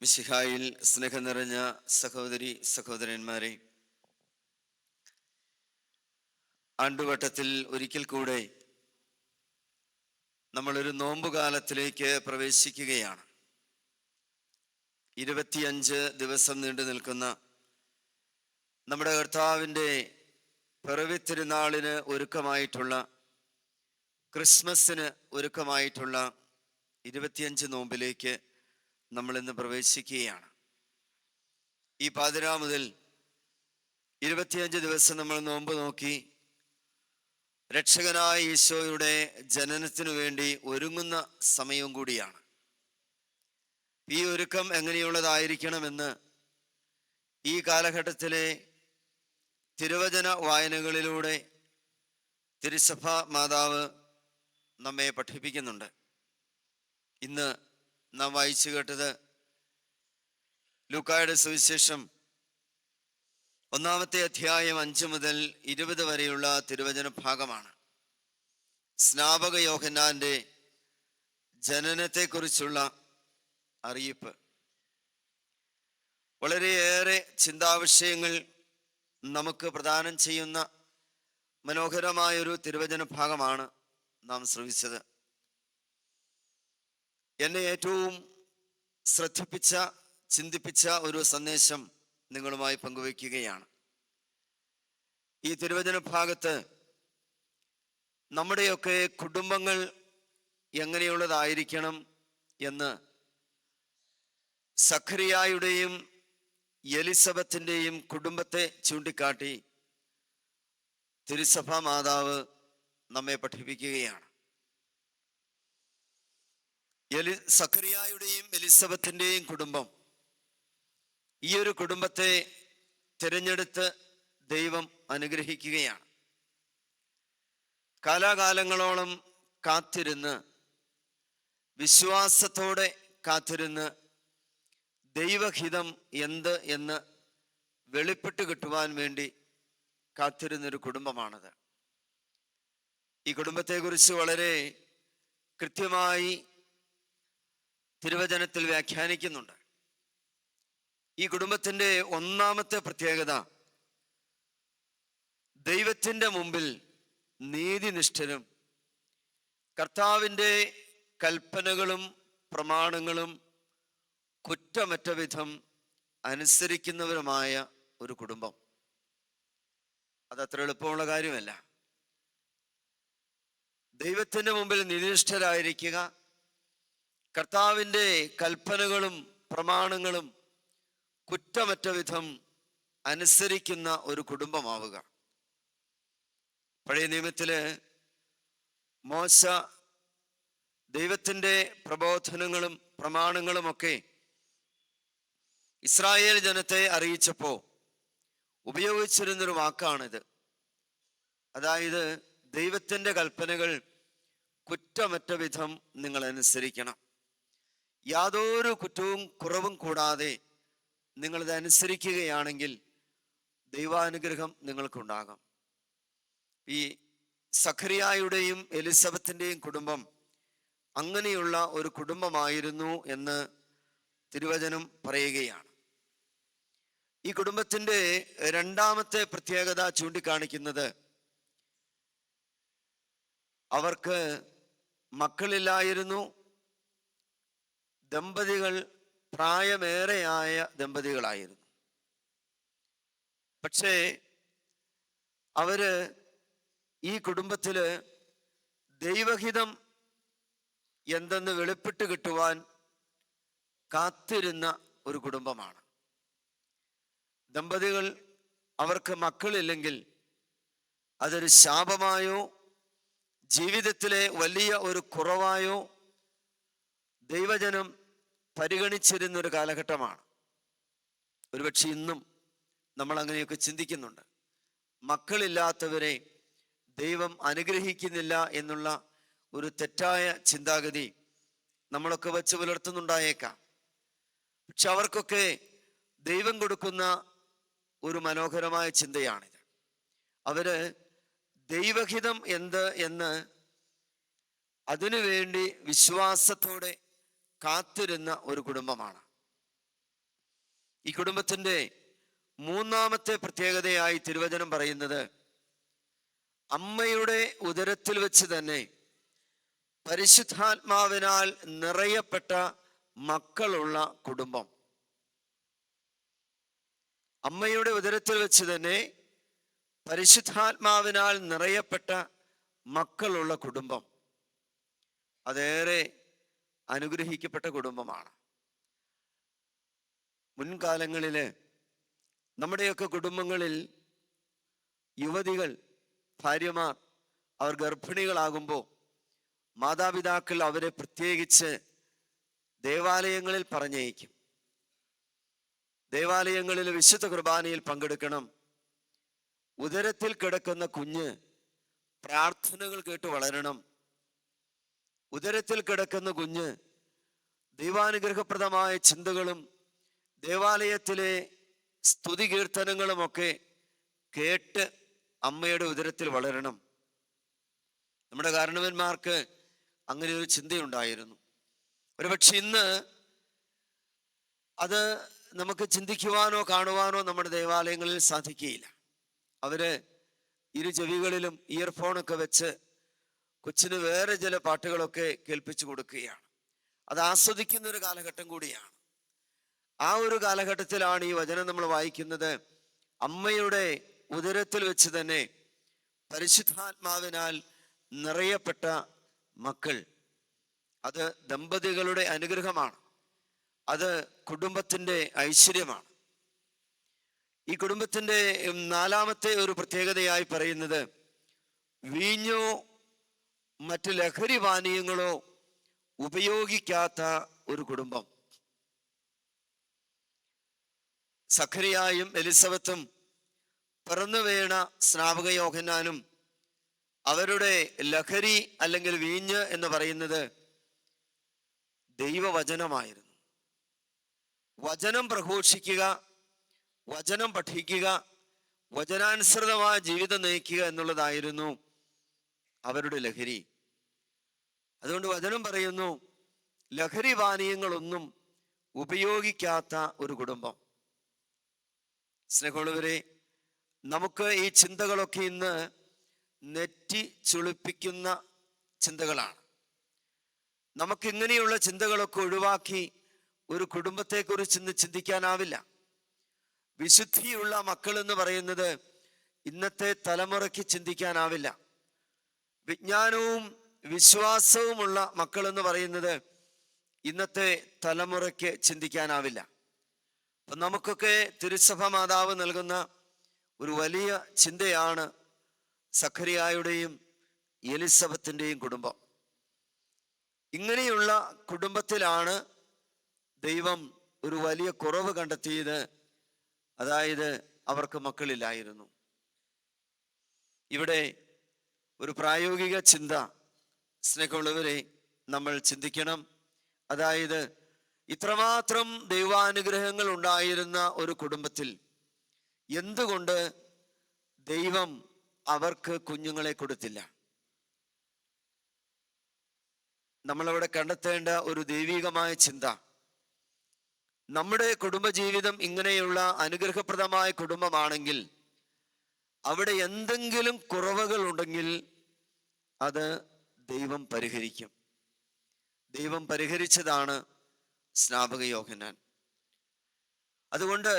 മിശിഹായിൽ സ്നേഹം നിറഞ്ഞ സഹോദരി സഹോദരന്മാരെ, ആണ്ടുവട്ടത്തിൽ ഒരിക്കൽ കൂടെ നമ്മളൊരു നോമ്പുകാലത്തിലേക്ക് പ്രവേശിക്കുകയാണ്. 25 ദിവസം നീണ്ടു നിൽക്കുന്ന നമ്മുടെ കർത്താവിൻ്റെ പിറവി തിരുനാളിന് ഒരുക്കമായിട്ടുള്ള, ക്രിസ്മസിന് ഒരുക്കമായിട്ടുള്ള 25 നോമ്പിലേക്ക് നമ്മളിന്ന് പ്രവേശിക്കുകയാണ്. ഈ പാതിരാ മുതൽ 25 ദിവസം നമ്മൾ നോമ്പ് നോക്കി രക്ഷകനായ ഈശോയുടെ ജനനത്തിനു വേണ്ടി ഒരുങ്ങുന്ന സമയവും കൂടിയാണ്. ഈ ഒരുക്കം എങ്ങനെയുള്ളതായിരിക്കണമെന്ന് ഈ കാലഘട്ടത്തിലെ തിരുവചന വായനകളിലൂടെ തിരുസഭ മാതാവ് നമ്മെ പഠിപ്പിക്കുന്നുണ്ട്. ഇന്ന് നാം വായിച്ചു കേട്ടത് ലൂക്കായുടെ സുവിശേഷം 1-ാമത്തെ അധ്യായം 5 മുതൽ 20 വരെയുള്ള തിരുവചന ഭാഗമാണ്. സ്നാപക യോഹന്നാന്റെ ജനനത്തെക്കുറിച്ചുള്ള അറിയിപ്പ്. വളരെയേറെ ചിന്താവിഷയങ്ങൾ നമുക്ക് പ്രദാനം ചെയ്യുന്ന മനോഹരമായൊരു തിരുവചന ഭാഗമാണ് നാം ശ്രവിച്ചത്. എന്നെ ഏറ്റവും ശ്രദ്ധിപ്പിച്ച, ചിന്തിപ്പിച്ച ഒരു സന്ദേശം നിങ്ങളുമായി പങ്കുവയ്ക്കുകയാണ്. ഈ തിരുവചന ഭാഗത്ത് നമ്മുടെയൊക്കെ കുടുംബങ്ങൾ എങ്ങനെയുള്ളതായിരിക്കണം എന്ന് സഖറിയായുടെയും എലിസബത്തിൻ്റെയും കുടുംബത്തെ ചൂണ്ടിക്കാട്ടി തിരുസഭാ മാതാവ് നമ്മെ പഠിപ്പിക്കുകയാണ്. സഖറിയായുടെയും എലിസബത്തിൻ്റെയും കുടുംബം, ഈ ഒരു കുടുംബത്തെ തിരഞ്ഞെടുത്ത് ദൈവം അനുഗ്രഹിക്കുകയാണ്. കാലാകാലങ്ങളോളം കാത്തിരുന്ന്, വിശ്വാസത്തോടെ കാത്തിരുന്ന് ദൈവഹിതം എന്ത് എന്ന് വെളിപ്പെട്ട് കിട്ടുവാൻ വേണ്ടി കാത്തിരുന്നൊരു കുടുംബമാണത്. ഈ കുടുംബത്തെക്കുറിച്ച് വളരെ കൃത്യമായി തിരുവചനത്തിൽ വ്യാഖ്യാനിക്കുന്നുണ്ട്. ഈ കുടുംബത്തിൻ്റെ ഒന്നാമത്തെ പ്രത്യേകത, ദൈവത്തിൻ്റെ മുമ്പിൽ നീതിനിഷ്ഠരും കർത്താവിൻ്റെ കൽപ്പനകളും പ്രമാണങ്ങളും കുറ്റമറ്റ വിധം അനുസരിക്കുന്നവരുമായ ഒരു കുടുംബം. അതത്ര എളുപ്പമുള്ള കാര്യമല്ല. ദൈവത്തിൻ്റെ മുമ്പിൽ നീതിനിഷ്ഠരായിരിക്കുക, കർത്താവിൻ്റെ കൽപ്പനകളും പ്രമാണങ്ങളും കുറ്റമറ്റ വിധം അനുസരിക്കുന്ന ഒരു കുടുംബമാവുക. പഴയ നിയമത്തില് മോശ ദൈവത്തിൻ്റെ പ്രബോധനങ്ങളും പ്രമാണങ്ങളുമൊക്കെ ഇസ്രായേൽ ജനത്തെ അറിയിച്ചപ്പോൾ ഉപയോഗിച്ചിരുന്നൊരു വാക്കാണിത്. അതായത്, ദൈവത്തിൻ്റെ കൽപ്പനകൾ കുറ്റമറ്റ വിധം നിങ്ങൾ അനുസരിക്കണം. യാതൊരു കുറ്റവും കുറവും കൂടാതെ നിങ്ങളിത് അനുസരിക്കുകയാണെങ്കിൽ ദൈവാനുഗ്രഹം നിങ്ങൾക്കുണ്ടാകും. ഈ സഖറിയായുടെയും എലിസബത്തിൻ്റെയും കുടുംബം അങ്ങനെയുള്ള ഒരു കുടുംബമായിരുന്നു എന്ന് തിരുവചനം പറയുകയാണ്. ഈ കുടുംബത്തിൻ്റെ രണ്ടാമത്തെ പ്രത്യേകത ചൂണ്ടിക്കാണിക്കുന്നത്, അവർക്ക് മക്കളില്ലായിരുന്നു. ദമ്പതികൾ പ്രായമേറെയായ ദമ്പതികളായിരുന്നു. പക്ഷേ അവര് ഈ കുടുംബത്തില് ദൈവഹിതം എന്തെന്ന് വെളിപ്പെട്ട് കിട്ടുവാൻ കാത്തിരുന്ന ഒരു കുടുംബമാണ്. ദമ്പതികൾ അവർക്ക് മക്കളില്ലെങ്കിൽ അതൊരു ശാപമായോ ജീവിതത്തിലെ വലിയ ഒരു കുറവായോ ദൈവജനം പരിഗണിച്ചിരുന്നൊരു കാലഘട്ടമാണ്. ഒരുപക്ഷെ ഇന്നും നമ്മൾ അങ്ങനെയൊക്കെ ചിന്തിക്കുന്നുണ്ട്. മക്കളില്ലാത്തവരെ ദൈവം അനുഗ്രഹിക്കുന്നില്ല എന്നുള്ള ഒരു തെറ്റായ ചിന്താഗതി നമ്മളൊക്കെ വച്ച് പുലർത്തുന്നുണ്ടായേക്കാം. പക്ഷെ അവർക്കൊക്കെ ദൈവം കൊടുക്കുന്ന ഒരു മനോഹരമായ ചിന്തയാണിത്. അവര് ദൈവഹിതം എന്ത് എന്ന് അതിനുവേണ്ടി വിശ്വാസത്തോടെ കാത്തിരുന്ന ഒരു കുടുംബമാണ്. ഈ കുടുംബത്തിന്റെ മൂന്നാമത്തെ പ്രത്യേകതയായി തിരുവചനം പറയുന്നത്, അമ്മയുടെ ഉദരത്തിൽ വെച്ച് തന്നെ പരിശുദ്ധാത്മാവിനാൽ നിറയപ്പെട്ട മക്കളുള്ള കുടുംബം. അമ്മയുടെ ഉദരത്തിൽ വെച്ച് തന്നെ പരിശുദ്ധാത്മാവിനാൽ നിറയപ്പെട്ട മക്കളുള്ള കുടുംബം അതേറെ അനുഗ്രഹിക്കപ്പെട്ട കുടുംബമാണ്. മുൻകാലങ്ങളില് നമ്മുടെയൊക്കെ കുടുംബങ്ങളിൽ യുവതികൾ, ഭാര്യമാർ, അവർ ഗർഭിണികളാകുമ്പോൾ മാതാപിതാക്കൾ അവരെ പ്രത്യേകിച്ച് ദേവാലയങ്ങളിൽ പറഞ്ഞയക്കും. ദേവാലയങ്ങളിൽ വിശുദ്ധ കുർബാനയിൽ പങ്കെടുക്കണം. ഉദരത്തിൽ കിടക്കുന്ന കുഞ്ഞ് പ്രാർത്ഥനകൾ കേട്ട് വളരണം. ഉദരത്തിൽ കിടക്കുന്ന കുഞ്ഞ് ദൈവാനുഗ്രഹപ്രദമായ ചിന്തകളും ദേവാലയത്തിലെ സ്തുതി കീർത്തനങ്ങളുമൊക്കെ കേട്ട് അമ്മയുടെ ഉദരത്തിൽ വളരണം. നമ്മുടെ കാരണവന്മാർക്ക് അങ്ങനെ ഒരു ചിന്തയുണ്ടായിരുന്നു. ഒരുപക്ഷെ ഇന്ന് അത് നമുക്ക് ചിന്തിക്കുവാനോ കാണുവാനോ നമ്മുടെ ദേവാലയങ്ങളിൽ സാധിക്കുകയില്ല. അവര് ഇരു ചെവികളിലും ഇയർഫോണൊക്കെ വെച്ച് കൊച്ചിന് വേറെ ചില പാട്ടുകളൊക്കെ കേൾപ്പിച്ചു കൊടുക്കുകയാണ്. അത് ആസ്വദിക്കുന്ന ഒരു കാലഘട്ടം കൂടിയാണ്. ആ ഒരു കാലഘട്ടത്തിലാണ് ഈ വചനം നമ്മൾ വായിക്കുന്നത്. അമ്മയുടെ ഉദരത്തിൽ വെച്ച് തന്നെ പരിശുദ്ധാത്മാവിനാൽ നിറയപ്പെട്ട മക്കൾ. അത് ദമ്പതികളുടെ അനുഗ്രഹമാണ്. അത് കുടുംബത്തിന്റെ ഐശ്വര്യമാണ്. ഈ കുടുംബത്തിന്റെ നാലാമത്തെ ഒരു പ്രത്യേകതയായി പറയുന്നത്, വീഞ്ഞോ മറ്റ് ലഹരി പാനീയങ്ങളോ ഉപയോഗിക്കാത്ത ഒരു കുടുംബം. സഖറിയായും എലിസബത്തും പിറന്നു വീണ സ്നാപക യോഹന്നാനും അവരുടെ ലഹരി അല്ലെങ്കിൽ വീഞ്ഞ് എന്ന് പറയുന്നത് ദൈവവചനമായിരുന്നു. വചനം പ്രഘോഷിക്കുക, വചനം പഠിക്കുക, വചനാനുസൃതമായ ജീവിതം നയിക്കുക എന്നുള്ളതായിരുന്നു അവരുടെ ലഹരി. അതുകൊണ്ട് വചനം പറയുന്നു, ലഹരി പാനീയങ്ങളൊന്നും ഉപയോഗിക്കാത്ത ഒരു കുടുംബം. സ്നേഹമുള്ളവരെ, നമുക്ക് ഈ ചിന്തകളൊക്കെ ഇന്ന് നെറ്റി ചുളിപ്പിക്കുന്ന ചിന്തകളാണ്. നമുക്കിങ്ങനെയുള്ള ചിന്തകളൊക്കെ ഒഴിവാക്കി ഒരു കുടുംബത്തെക്കുറിച്ച് ഇന്ന് ചിന്തിക്കാനാവില്ല. വിശുദ്ധിയുള്ള മക്കൾ എന്ന് പറയുന്നത് ഇന്നത്തെ തലമുറയ്ക്ക് ചിന്തിക്കാനാവില്ല. വിജ്ഞാനവും വിശ്വാസവുമുള്ള മക്കൾ എന്ന് പറയുന്നത് ഇന്നത്തെ തലമുറയ്ക്ക് ചിന്തിക്കാനാവില്ല. അപ്പൊ നമുക്കൊക്കെ തിരുസഭ മാതാവ് നൽകുന്ന ഒരു വലിയ ചിന്തയാണ് സഖറിയായുടെയും എലിസബത്തിന്റെയും കുടുംബം. ഇങ്ങനെയുള്ള കുടുംബത്തിലാണ് ദൈവം ഒരു വലിയ കുറവ് കണ്ടെത്തിയത്. അതായത് അവർക്ക് മക്കളില്ലായിരുന്നു. ഇവിടെ ഒരു പ്രായോഗിക ചിന്ത സ്നേഹമുള്ളവരെ നമ്മൾ ചിന്തിക്കണം. അതായത് ഇത്രമാത്രം ദൈവാനുഗ്രഹങ്ങൾ ഉണ്ടായിരുന്ന ഒരു കുടുംബത്തിൽ എന്തുകൊണ്ട് ദൈവം അവർക്ക് കുഞ്ഞുങ്ങളെ കൊടുത്തില്ല? നമ്മളവിടെ കണ്ടെത്തേണ്ട ഒരു ദൈവികമായ ചിന്ത, നമ്മുടെ കുടുംബജീവിതം ഇങ്ങനെയുള്ള അനുഗ്രഹപ്രദമായ കുടുംബമാണെങ്കിൽ അവിടെ എന്തെങ്കിലും കുറവുകൾ ഉണ്ടെങ്കിൽ അത് ദൈവം പരിഹരിക്കും. ദൈവം പരിഹരിച്ചതാണ് സ്നാപക യോഹന്നാൻ. അതുകൊണ്ട്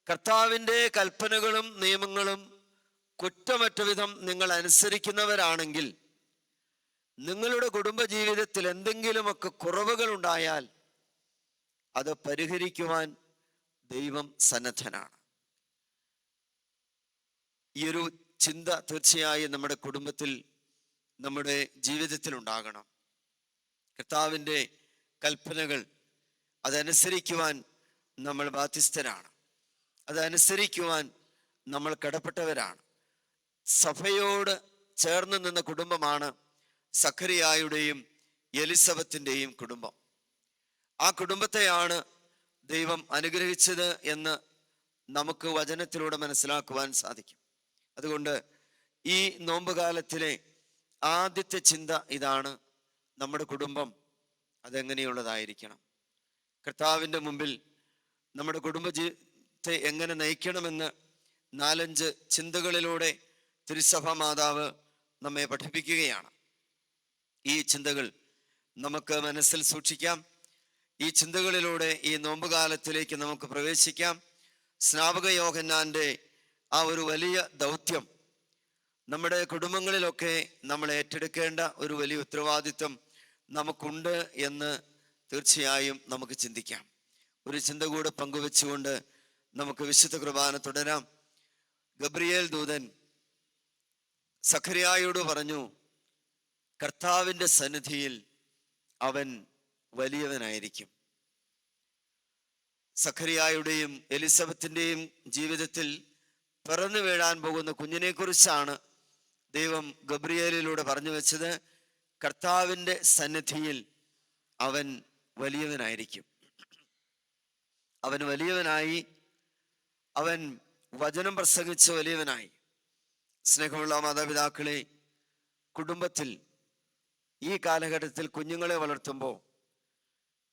കർത്താവിൻ്റെ കൽപ്പനകളും നിയമങ്ങളും കുറ്റമറ്റ വിധം നിങ്ങൾ അനുസരിക്കുന്നവരാണെങ്കിൽ നിങ്ങളുടെ കുടുംബജീവിതത്തിൽ എന്തെങ്കിലുമൊക്കെ കുറവുകൾ ഉണ്ടായാൽ അത് പരിഹരിക്കുവാൻ ദൈവം സന്നദ്ധനാണ്. ഈ ഒരു ചിന്ത തീർച്ചയായും നമ്മുടെ കുടുംബത്തിൽ, നമ്മുടെ ജീവിതത്തിൽ ഉണ്ടാകണം. കർത്താവിൻ്റെ കൽപ്പനകൾ അതനുസരിക്കുവാൻ നമ്മൾ ബാധ്യസ്ഥരാണ്. അതനുസരിക്കുവാൻ നമ്മൾ കടപ്പെട്ടവരാണ്. സഭയോട് ചേർന്ന് നിന്ന കുടുംബമാണ് സഖറിയായുടെയും എലിസബത്തിൻ്റെയും കുടുംബം. ആ കുടുംബത്തെയാണ് ദൈവം അനുഗ്രഹിച്ചത് എന്ന് നമുക്ക് വചനത്തിലൂടെ മനസ്സിലാക്കുവാൻ സാധിക്കും. അതുകൊണ്ട് ഈ നോമ്പുകാലത്തിലെ ആദ്യത്തെ ചിന്ത ഇതാണ്: നമ്മുടെ കുടുംബം അതെങ്ങനെയുള്ളതായിരിക്കണം? കർത്താവിൻ്റെ മുമ്പിൽ നമ്മുടെ കുടുംബജീവിതത്തെ എങ്ങനെ നയിക്കണമെന്ന് 4-5 ചിന്തകളിലൂടെ തിരുസഭ മാതാവ് നമ്മെ പഠിപ്പിക്കുകയാണ്. ഈ ചിന്തകൾ നമുക്ക് മനസ്സിൽ സൂക്ഷിക്കാം. ഈ ചിന്തകളിലൂടെ ഈ നോമ്പുകാലത്തിലേക്ക് നമുക്ക് പ്രവേശിക്കാം. സ്നാപക യോഹന്നാന്റെ ആ ഒരു വലിയ ദൗത്യം നമ്മുടെ കുടുംബങ്ങളിലൊക്കെ നമ്മൾ ഏറ്റെടുക്കേണ്ട ഒരു വലിയ ഉത്തരവാദിത്വം നമുക്കുണ്ട് എന്ന് തീർച്ചയായും നമുക്ക് ചിന്തിക്കാം. ഒരു ചിന്ത കൂടെ പങ്കുവെച്ചുകൊണ്ട് നമുക്ക് വിശുദ്ധ കുർബാന തുടരാം. ഗബ്രിയേൽ ദൂതൻ സഖറിയായോട് പറഞ്ഞു, കർത്താവിൻ്റെ സന്നിധിയിൽ അവൻ വലിയവനായിരിക്കും. സഖറിയായുടെയും എലിസബത്തിൻ്റെയും ജീവിതത്തിൽ പിറന്നു വീഴാൻ പോകുന്ന കുഞ്ഞിനെ കുറിച്ചാണ് ദൈവം ഗബ്രിയേലിലൂടെ പറഞ്ഞു വെച്ചത്. കർത്താവിൻ്റെ സന്നിധിയിൽ അവൻ വലിയവനായിരിക്കും. അവൻ വലിയവനായി, അവൻ വചനം പ്രസംഗിച്ച് വലിയവനായി. സ്നേഹമുള്ള മാതാപിതാക്കളെ, കുടുംബത്തിൽ ഈ കാലഘട്ടത്തിൽ കുഞ്ഞുങ്ങളെ വളർത്തുമ്പോൾ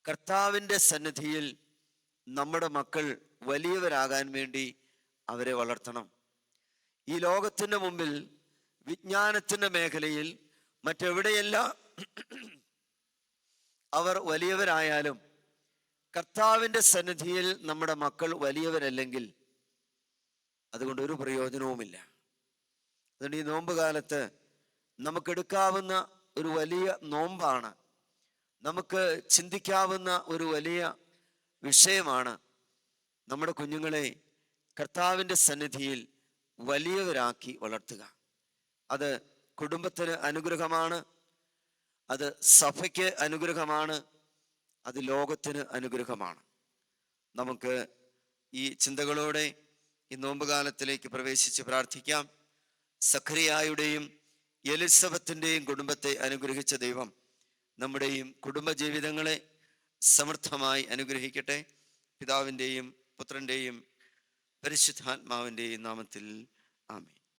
കർത്താവിൻ്റെ സന്നിധിയിൽ നമ്മുടെ മക്കൾ വലിയവരാകാൻ വേണ്ടി അവരെ വളർത്തണം. ഈ ലോകത്തിൻ്റെ മുമ്പിൽ വിജ്ഞാനത്തിൻ്റെ മേഖലയിൽ മറ്റെവിടെയെല്ലാം അവർ വലിയവരായാലും കർത്താവിൻ്റെ സന്നിധിയിൽ നമ്മുടെ മക്കൾ വലിയവരല്ലെങ്കിൽ അതുകൊണ്ട് ഒരു പ്രയോജനവുമില്ല. അതുകൊണ്ട് ഈ നോമ്പ് കാലത്ത് നമുക്കെടുക്കാവുന്ന ഒരു വലിയ നോമ്പാണ്, നമുക്ക് ചിന്തിക്കാവുന്ന ഒരു വലിയ വിഷയമാണ് നമ്മുടെ കുഞ്ഞുങ്ങളെ കർത്താവിൻ്റെ സന്നിധിയിൽ വലിയവരാക്കി വളർത്തുക. അത് കുടുംബത്തിന് അനുഗ്രഹമാണ്, അത് സഭയ്ക്ക് അനുഗ്രഹമാണ്, അത് ലോകത്തിന് അനുഗ്രഹമാണ്. നമുക്ക് ഈ ചിന്തകളോടെ ഈ നോമ്പുകാലത്തിലേക്ക് പ്രവേശിച്ച് പ്രാർത്ഥിക്കാം. സഖറിയായുടെയും എലിസബത്തിൻ്റെയും കുടുംബത്തെ അനുഗ്രഹിച്ച ദൈവം നമ്മുടെയും കുടുംബജീവിതങ്ങളെ സമൃദ്ധമായി അനുഗ്രഹിക്കട്ടെ. പിതാവിൻ്റെയും പുത്രൻ്റെയും പരിശുദ്ധാത്മാവിൻ്റെയും നാമത്തിൽ ആമേൻ.